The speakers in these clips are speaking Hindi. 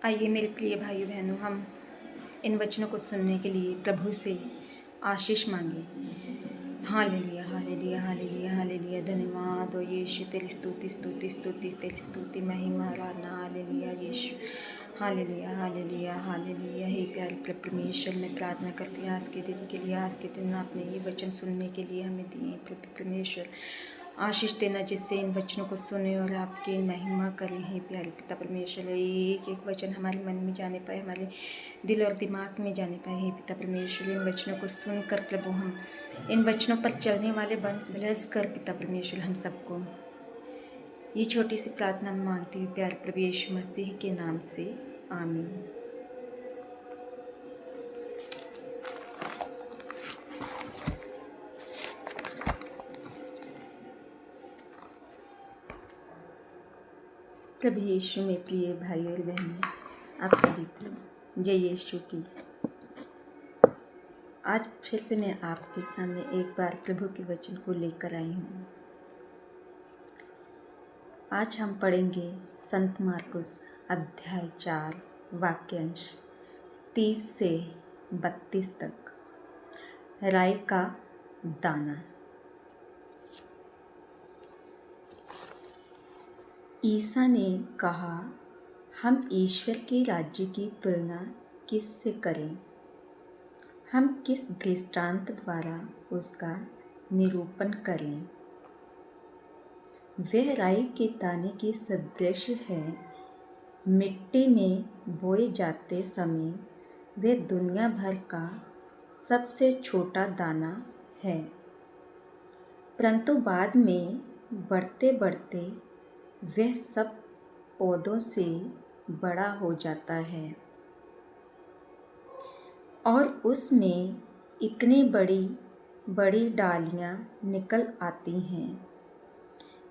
आइए मेरे प्रिय भाई बहनों, हम इन वचनों को सुनने के लिए प्रभु से आशीष मांगे। Hallelujah hallelujah hallelujah hallelujah. धन्यवाद हो यीशु, तेरी स्तुति स्तुति स्तुति, तेरी स्तुति महिमा आराधना। हालेलुया यीशु, हालेलुया हालेलुया हालेलुया। हे प्यारे प्रभु परमेश्वर, मैं प्रार्थना करती हूँ आज के दिन के लिए। आज के दिन आपने ये वचन सुनने के लिए हमें दिए। प्रभु परमेश्वर आशीष देना, जिससे इन वचनों को सुने और आपकी महिमा करें। हे प्यारे पिता परमेश्वर, एक एक वचन हमारे मन में जाने पाए, हमारे दिल और दिमाग में जाने पाए। हे पिता परमेश्वर, इन वचनों को सुनकर प्रभु हम इन वचनों पर चलने वाले बन रस कर। पिता परमेश्वर, हम सबको ये छोटी सी प्रार्थना मांगती हूँ प्यारे प्रभु यीशु मसीह के नाम से, आमीन। प्रभु यीशु में प्रिय भाई और बहनों, आप सभी को जय यीशु की। आज फिर से मैं आपके सामने एक बार प्रभु के वचन को लेकर आई हूँ। आज हम पढ़ेंगे संत मार्कुस अध्याय 4 वाक्यांश 30 से 32 तक। राई का दाना। ईसा ने कहा, हम ईश्वर के राज्य की तुलना किससे करें? हम किस दृष्टांत द्वारा उसका निरूपण करें? वह राई के दाने के सदृश है। मिट्टी में बोए जाते समय वह दुनिया भर का सबसे छोटा दाना है, परंतु बाद में बढ़ते बढ़ते वह सब पौधों से बड़ा हो जाता है और उसमें इतनी बड़ी बड़ी डालियाँ निकल आती हैं,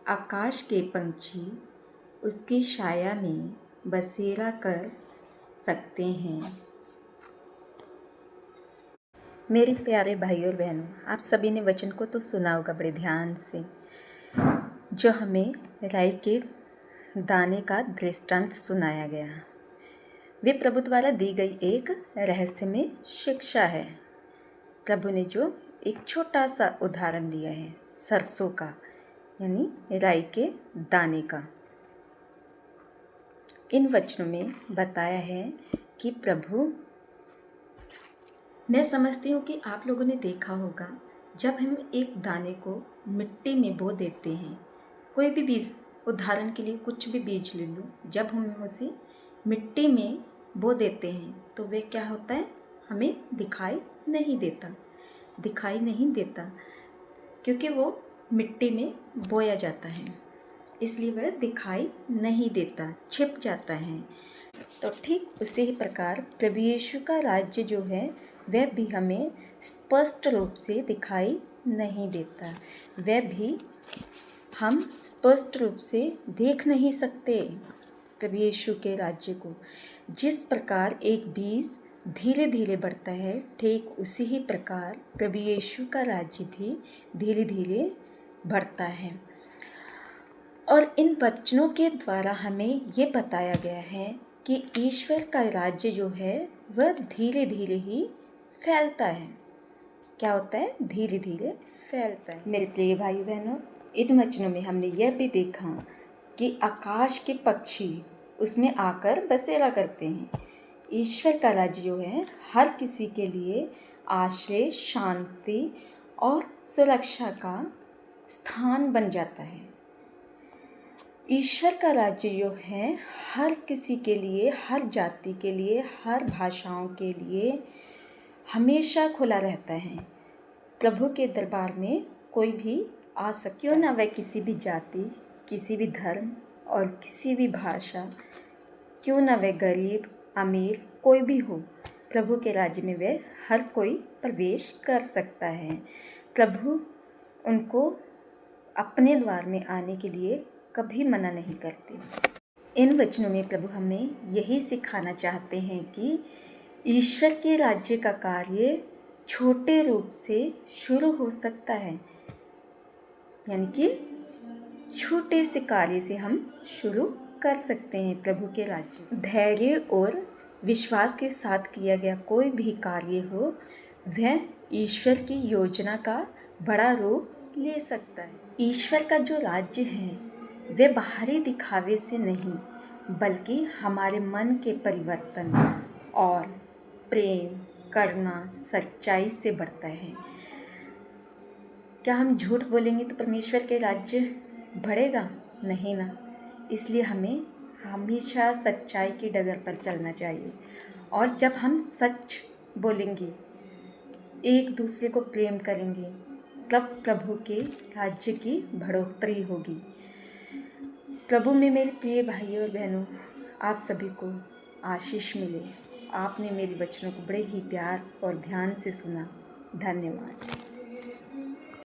आकाश के पंछी उसकी छाया में बसेरा कर सकते हैं। मेरे प्यारे भाई और बहनों, आप सभी ने वचन को तो सुना होगा बड़े ध्यान से, जो हमें राई के दाने का दृष्टांत सुनाया गया। वे प्रभु द्वारा दी गई एक रहस्यमय शिक्षा है। प्रभु ने जो एक छोटा सा उदाहरण दिया है सरसों का, यानी राई के दाने का। इन वचनों में बताया है कि प्रभु, मैं समझती हूँ कि आप लोगों ने देखा होगा, जब हम एक दाने को मिट्टी में बो देते हैं, कोई भी बीज, उदाहरण के लिए कुछ भी बीज ले लो, जब हम उसे मिट्टी में बो देते हैं तो वे क्या होता है, हमें दिखाई नहीं देता क्योंकि वो मिट्टी में बोया जाता है, इसलिए वह दिखाई नहीं देता, छिप जाता है। तो ठीक उसी ही प्रकार प्रभु यीशु का राज्य जो है वह भी हमें स्पष्ट रूप से दिखाई नहीं देता, वह भी हम स्पष्ट रूप से देख नहीं सकते प्रभु यीशु के राज्य को। जिस प्रकार एक बीज धीरे धीरे बढ़ता है, ठीक उसी ही प्रकार प्रभु यीशु का राज्य भी धीरे धीरे बढ़ता है। और इन वचनों के द्वारा हमें ये बताया गया है कि ईश्वर का राज्य जो है वह धीरे धीरे ही फैलता है। क्या होता है? धीरे धीरे फैलता है। मेरे प्रिय भाई बहनों, इन वचनों में हमने यह भी देखा कि आकाश के पक्षी उसमें आकर बसेरा करते हैं। ईश्वर का राज्य जो है हर किसी के लिए आश्रय, शांति और सुरक्षा का स्थान बन जाता है। ईश्वर का राज्य जो है हर किसी के लिए, हर जाति के लिए, हर भाषाओं के लिए हमेशा खुला रहता है। प्रभु के दरबार में कोई भी आ सकता, क्यों ना वह किसी भी जाति, किसी भी धर्म और किसी भी भाषा, क्यों ना वह गरीब अमीर कोई भी हो, प्रभु के राज्य में वह हर कोई प्रवेश कर सकता है। प्रभु उनको अपने द्वार में आने के लिए कभी मना नहीं करते। इन वचनों में प्रभु हमें यही सिखाना चाहते हैं कि ईश्वर के राज्य का कार्य छोटे रूप से शुरू हो सकता है, यानी कि छोटे से कार्य से हम शुरू कर सकते हैं प्रभु के राज्य। धैर्य और विश्वास के साथ किया गया कोई भी कार्य हो वह ईश्वर की योजना का बड़ा रूप ले सकता है। ईश्वर का जो राज्य है वह बाहरी दिखावे से नहीं बल्कि हमारे मन के परिवर्तन और प्रेम, करुणा, सच्चाई से बढ़ता है। क्या हम झूठ बोलेंगे तो परमेश्वर के राज्य बढ़ेगा? नहीं ना। इसलिए हमें हमेशा सच्चाई की डगर पर चलना चाहिए और जब हम सच बोलेंगे, एक दूसरे को प्रेम करेंगे, तब प्रभु के राज्य की बढ़ोतरी होगी। प्रभु में मेरे प्रिय भाइयों और बहनों, आप सभी को आशीष मिले। आपने मेरे वचनों को बड़े ही प्यार और ध्यान से सुना। धन्यवाद।